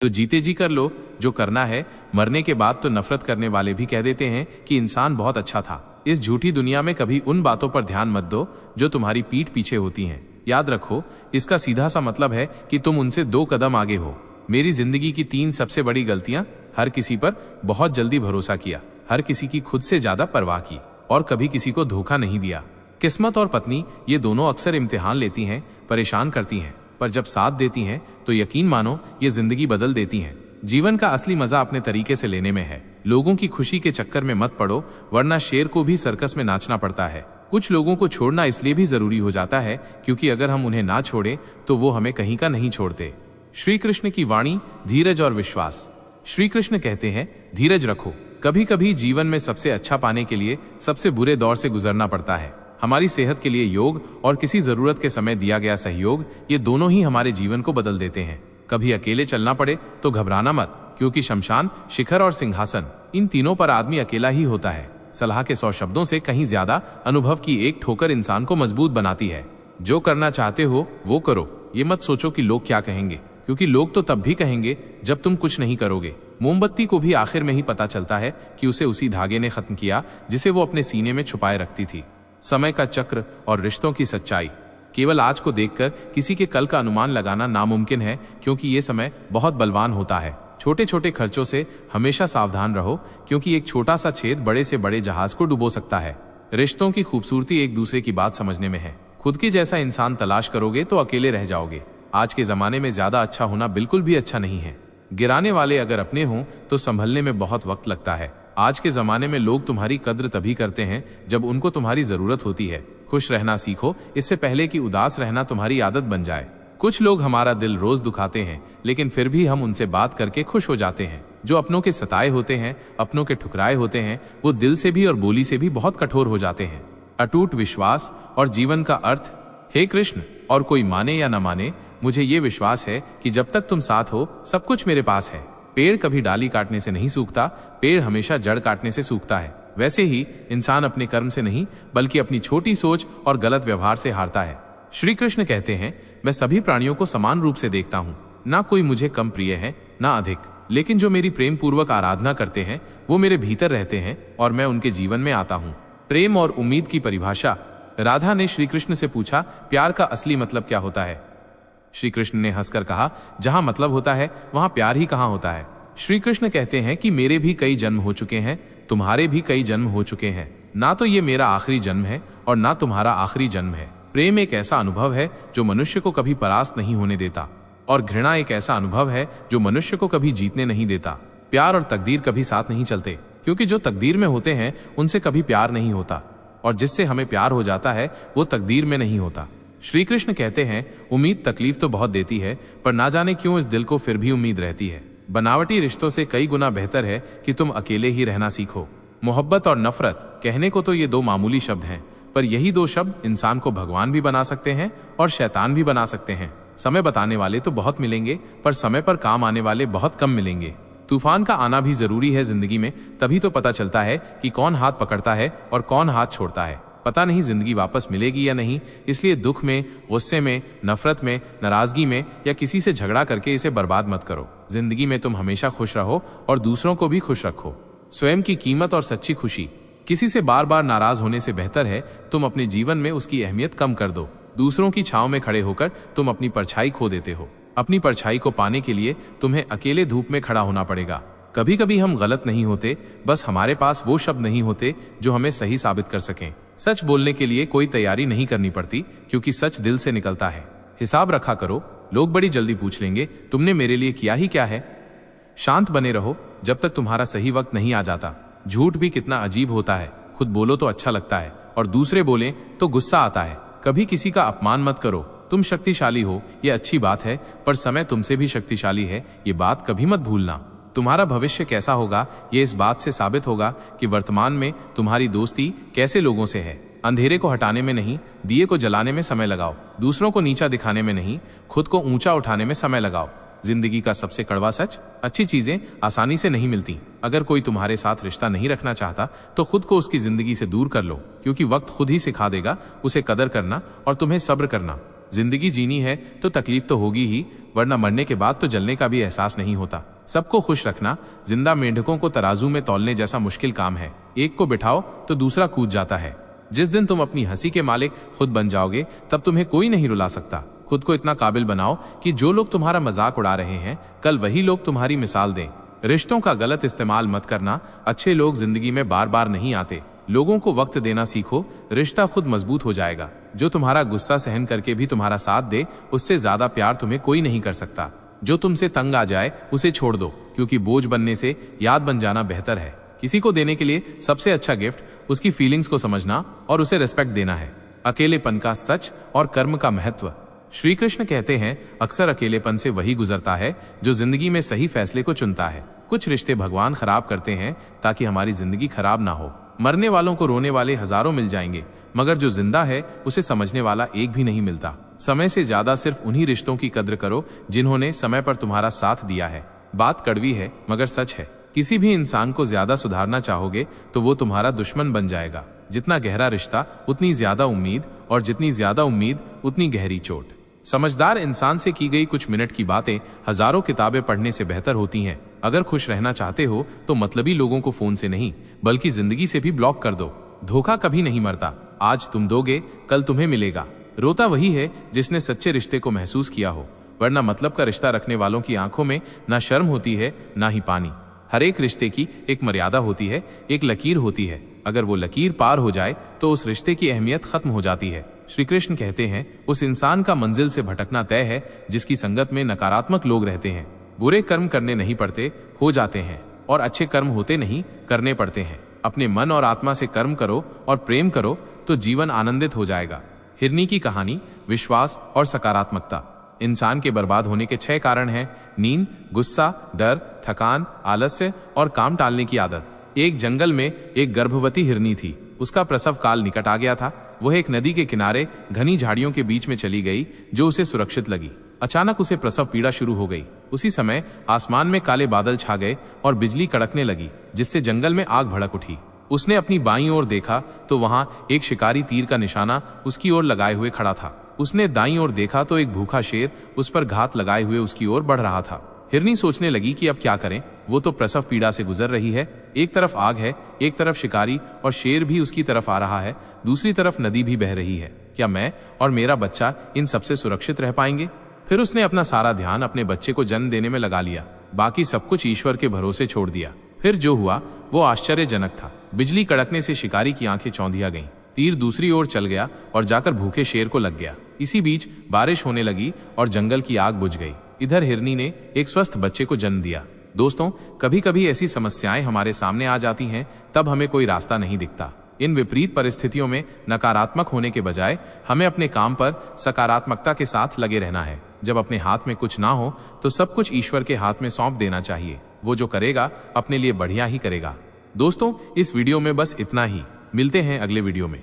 तो जीते जी कर लो जो करना है। मरने के बाद तो नफरत करने वाले भी कह देते हैं कि इंसान बहुत अच्छा था। इस झूठी दुनिया में कभी उन बातों पर ध्यान मत दो जो तुम्हारी पीठ पीछे होती हैं। याद रखो, इसका सीधा सा मतलब है कि तुम उनसे 2 कदम आगे हो। मेरी जिंदगी की 3 सबसे बड़ी गलतियां: हर किसी पर बहुत जल्दी भरोसा किया, हर किसी की खुद से ज्यादा परवाह की, और कभी किसी को धोखा नहीं दिया। किस्मत और पत्नी ये दोनों अक्सर इम्तिहान लेती हैं, परेशान करती हैं, पर जब साथ देती हैं तो यकीन मानो ये जिंदगी बदल देती हैं। जीवन का असली मजा अपने तरीके से लेने में है। लोगों की खुशी के चक्कर में मत पड़ो, वरना शेर को भी सर्कस में नाचना पड़ता है। कुछ लोगों को छोड़ना इसलिए भी जरूरी हो जाता है क्योंकि अगर हम उन्हें ना छोड़ें तो वो हमें कहीं का नहीं छोड़ते। श्री कृष्ण की वाणी, धीरज और विश्वास। श्री कृष्ण कहते हैं, धीरज रखो। कभी कभी जीवन में सबसे अच्छा पाने के लिए सबसे बुरे दौर से गुजरना पड़ता है। हमारी सेहत के लिए योग और किसी जरूरत के समय दिया गया सहयोग, ये दोनों ही हमारे जीवन को बदल देते हैं। कभी अकेले चलना पड़े तो घबराना मत, क्योंकि शमशान, शिखर और सिंहासन, इन तीनों पर आदमी अकेला ही होता है। सलाह के 100 शब्दों से कहीं ज्यादा अनुभव की एक ठोकर इंसान को मजबूत बनाती है। जो करना चाहते हो वो करो। ये मत सोचो कि लोग क्या कहेंगे, क्योंकि लोग तो तब भी कहेंगे जब तुम कुछ नहीं करोगे। मोमबत्ती को भी आखिर में ही पता चलता है कि उसे उसी धागे ने खत्म किया जिसे वो अपने सीने में छुपाए रखती थी। समय का चक्र और रिश्तों की सच्चाई। केवल आज को देखकर किसी के कल का अनुमान लगाना नामुमकिन है, क्योंकि ये समय बहुत बलवान होता है। छोटे छोटे खर्चों से हमेशा सावधान रहो, क्योंकि एक छोटा सा छेद बड़े से बड़े जहाज को डुबो सकता है। रिश्तों की खूबसूरती एक दूसरे की बात समझने में है। खुद के जैसा इंसान तलाश करोगे तो अकेले रह जाओगे। आज के जमाने में ज्यादा अच्छा होना बिल्कुल भी अच्छा नहीं है। गिराने वाले अगर अपने हों तो संभलने में बहुत वक्त लगता है। आज के जमाने में लोग तुम्हारी कद्र तभी करते हैं जब उनको तुम्हारी जरूरत होती है। खुश रहना सीखो, इससे पहले कि उदास रहना तुम्हारी आदत बन जाए। कुछ लोग हमारा दिल रोज दुखाते हैं, लेकिन फिर भी हम उनसे बात करके खुश हो जाते हैं। जो अपनों के सताए होते हैं, अपनों के ठुकराए होते हैं, वो दिल से भी और बोली से भी बहुत कठोर हो जाते हैं। अटूट विश्वास और जीवन का अर्थ। हे कृष्ण, और कोई माने या न माने, मुझे ये विश्वास है कि जब तक तुम साथ हो सब कुछ मेरे पास है। पेड़ कभी डाली काटने से नहीं सूखता, पेड़ हमेशा जड़ काटने से सूखता है। वैसे ही इंसान अपने कर्म से नहीं, बल्कि अपनी छोटी सोच और गलत व्यवहार से हारता है। श्री कृष्ण कहते हैं, मैं सभी प्राणियों को समान रूप से देखता हूँ। ना कोई मुझे कम प्रिय है ना अधिक, लेकिन जो मेरी प्रेम पूर्वक आराधना करते हैं वो मेरे भीतर रहते हैं और मैं उनके जीवन में आता हूँ। प्रेम और उम्मीद की परिभाषा। राधा ने श्री कृष्ण से पूछा, प्यार का असली मतलब क्या होता है? श्री कृष्ण ने हंसकर कहा, जहां मतलब होता है वहां प्यार ही कहां होता है। श्री कृष्ण कहते हैं कि मेरे भी कई जन्म हो चुके हैं, तुम्हारे भी कई जन्म हो चुके हैं। ना तो ये मेरा आखिरी जन्म है और ना तुम्हारा आखिरी जन्म है। प्रेम एक ऐसा अनुभव है जो मनुष्य को कभी परास्त नहीं होने देता, और घृणा एक ऐसा अनुभव है जो मनुष्य को कभी जीतने नहीं देता। प्यार और तकदीर कभी साथ नहीं चलते, क्योंकि जो तकदीर में होते हैं उनसे कभी प्यार नहीं होता, और जिससे हमें प्यार हो जाता है वो तकदीर में नहीं होता। श्री कृष्ण कहते हैं, उम्मीद तकलीफ तो बहुत देती है, पर ना जाने क्यों इस दिल को फिर भी उम्मीद रहती है। बनावटी रिश्तों से कई गुना बेहतर है कि तुम अकेले ही रहना सीखो। मोहब्बत और नफरत, कहने को तो ये 2 मामूली शब्द हैं, पर यही 2 शब्द इंसान को भगवान भी बना सकते हैं और शैतान भी बना सकते हैं। समय बताने वाले तो बहुत मिलेंगे, पर समय पर काम आने वाले बहुत कम मिलेंगे। तूफान का आना भी जरूरी है जिंदगी में, तभी तो पता चलता है कि कौन हाथ पकड़ता है और कौन हाथ छोड़ता है। पता नहीं जिंदगी वापस मिलेगी या नहीं, इसलिए दुख में, गुस्से में, नफरत में, नाराजगी में या किसी से झगड़ा करके इसे बर्बाद मत करो। जिंदगी में तुम हमेशा खुश रहो और दूसरों को भी खुश रखो। स्वयं की कीमत और सच्ची खुशी। किसी से बार बार नाराज होने से बेहतर है तुम अपने जीवन में उसकी अहमियत कम कर दो। दूसरों की छांव में खड़े होकर तुम अपनी परछाई खो देते हो। अपनी परछाई को पाने के लिए तुम्हें अकेले धूप में खड़ा होना पड़ेगा। कभी कभी हम गलत नहीं होते, बस हमारे पास वो शब्द नहीं होते जो हमें सही साबित कर सकें। सच बोलने के लिए कोई तैयारी नहीं करनी पड़ती, क्योंकि सच दिल से निकलता है। हिसाब रखा करो, लोग बड़ी जल्दी पूछ लेंगे, तुमने मेरे लिए किया ही क्या है। शांत बने रहो जब तक तुम्हारा सही वक्त नहीं आ जाता। झूठ भी कितना अजीब होता है, खुद बोलो तो अच्छा लगता है और दूसरे बोलें तो गुस्सा आता है। कभी किसी का अपमान मत करो। तुम शक्तिशाली हो ये अच्छी बात है, पर समय तुमसे भी शक्तिशाली है, ये बात कभी मत भूलना। तुम्हारा भविष्य कैसा होगा ये इस बात से साबित होगा कि वर्तमान में तुम्हारी दोस्ती कैसे लोगों से है। अंधेरे को हटाने में नहीं, दिए को जलाने में समय लगाओ। दूसरों को नीचा दिखाने में नहीं, खुद को ऊंचा उठाने में समय लगाओ। जिंदगी का सबसे कड़वा सच, अच्छी चीजें आसानी से नहीं मिलती। अगर कोई तुम्हारे साथ रिश्ता नहीं रखना चाहता तो खुद को उसकी जिंदगी से दूर कर लो, क्योंकि वक्त खुद ही सिखा देगा उसे कदर करना और तुम्हें सब्र करना। जिंदगी जीनी है तो तकलीफ तो होगी ही, वरना मरने के बाद तो जलने का भी एहसास नहीं होता। सबको खुश रखना जिंदा मेंढकों को तराजू में तौलने जैसा मुश्किल काम है। एक को बिठाओ तो दूसरा कूद जाता है। जिस दिन तुम अपनी हंसी के मालिक खुद बन जाओगे, तब तुम्हें कोई नहीं रुला सकता। खुद को इतना काबिल बनाओ कि जो लोग तुम्हारा मजाक उड़ा रहे हैं, कल वही लोग तुम्हारी मिसाल दें। रिश्तों का गलत इस्तेमाल मत करना। अच्छे लोग जिंदगी में बार बार नहीं आते। लोगों को वक्त देना सीखो, रिश्ता खुद मजबूत हो जाएगा। जो तुम्हारा गुस्सा सहन करके भी तुम्हारा साथ दे, उससे ज्यादा प्यार तुम्हें कोई नहीं कर सकता। जो तुमसे तंग आ जाए उसे छोड़ दो, क्योंकि बोझ बनने से याद बन जाना बेहतर है। किसी को देने के लिए सबसे अच्छा गिफ्ट उसकी फीलिंग्स को समझना और उसे रिस्पेक्ट देना है। अकेलेपन का सच और कर्म का महत्व। श्री कृष्ण कहते हैं, अक्सर अकेलेपन से वही गुजरता है जो जिंदगी में सही फैसले को चुनता है। कुछ रिश्ते भगवान खराब करते हैं ताकि हमारी जिंदगी खराब ना हो। मरने वालों को रोने वाले हजारों मिल जाएंगे, मगर जो जिंदा है उसे समझने वाला एक भी नहीं मिलता। समय से ज्यादा सिर्फ उन्हीं रिश्तों की कद्र करो जिन्होंने समय पर तुम्हारा साथ दिया है। बात कड़वी है मगर सच है। किसी भी इंसान को ज्यादा सुधारना चाहोगे तो वो तुम्हारा दुश्मन बन जाएगा। जितना गहरा रिश्ता उतनी ज्यादा उम्मीद, और जितनी ज्यादा उम्मीद उतनी गहरी चोट। समझदार इंसान से की गई कुछ मिनट की बातें हजारों किताबें पढ़ने से बेहतर होती हैं। अगर खुश रहना चाहते हो तो मतलबी लोगों को फोन से नहीं बल्कि जिंदगी से भी ब्लॉक कर दो। धोखा कभी नहीं मरता। आज तुम दोगे, कल तुम्हें मिलेगा। रोता वही है जिसने सच्चे रिश्ते को महसूस किया हो, वरना मतलब का रिश्ता रखने वालों की आंखों में ना शर्म होती है ना ही पानी। हर एक रिश्ते की एक मर्यादा होती है, एक लकीर होती है। अगर वो लकीर पार हो जाए तो उस रिश्ते की अहमियत खत्म हो जाती है। श्री कृष्ण कहते हैं, उस इंसान का मंजिल से भटकना तय है जिसकी संगत में नकारात्मक लोग रहते हैं। बुरे कर्म करने नहीं पड़ते, हो जाते हैं, और अच्छे कर्म होते नहीं, करने पड़ते हैं। अपने मन और आत्मा से कर्म करो और प्रेम करो तो जीवन आनंदित हो जाएगा। हिरनी की कहानी, विश्वास और सकारात्मकता। इंसान के बर्बाद होने के 6 कारण हैं: नींद, गुस्सा, डर, थकान, आलस्य और काम टालने की आदत। एक जंगल में एक गर्भवती हिरनी थी। उसका प्रसव काल निकट आ गया था। वह एक नदी के किनारे घनी झाड़ियों के बीच में चली गई जो उसे सुरक्षित लगी। अचानक उसे प्रसव पीड़ा शुरू हो गई। उसी समय आसमान में काले बादल छा गए और बिजली कड़कने लगी, जिससे जंगल में आग भड़क उठी। उसने अपनी बाईं ओर देखा तो वहां एक शिकारी तीर का निशाना उसकी ओर लगाए हुए खड़ा था। उसने दाईं ओर देखा तो एक भूखा शेर उस पर घात लगाए हुए उसकी ओर बढ़ रहा था। हिरनी सोचने लगी कि अब क्या करें। वो तो प्रसव पीड़ा से गुजर रही है। एक तरफ आग है, एक तरफ शिकारी और शेर भी उसकी तरफ आ रहा है, दूसरी तरफ नदी भी बह रही है। क्या मैं और मेरा बच्चा इन सबसे सुरक्षित रह पाएंगे? फिर उसने अपना सारा ध्यान अपने बच्चे को जन्म देने में लगा लिया। बाकी सब कुछ ईश्वर के भरोसे छोड़ दिया। फिर जो हुआ वो आश्चर्यजनक था। बिजली कड़कने से शिकारी की आंखें चौंधिया गईं। तीर दूसरी ओर चल गया और जाकर भूखे शेर को लग गया। इसी बीच बारिश होने लगी और जंगल की आग बुझ गई। इधर हिरनी ने एक स्वस्थ बच्चे को जन्म दिया। दोस्तों, कभी कभी ऐसी समस्याएं हमारे सामने आ जाती हैं, तब हमें कोई रास्ता नहीं दिखता। इन विपरीत परिस्थितियों में नकारात्मक होने के बजाय हमें अपने काम पर सकारात्मकता के साथ लगे रहना है। जब अपने हाथ में कुछ ना हो तो सब कुछ ईश्वर के हाथ में सौंप देना चाहिए। वो जो करेगा अपने लिए बढ़िया ही करेगा। दोस्तों, इस वीडियो में बस इतना ही। मिलते हैं अगले वीडियो में।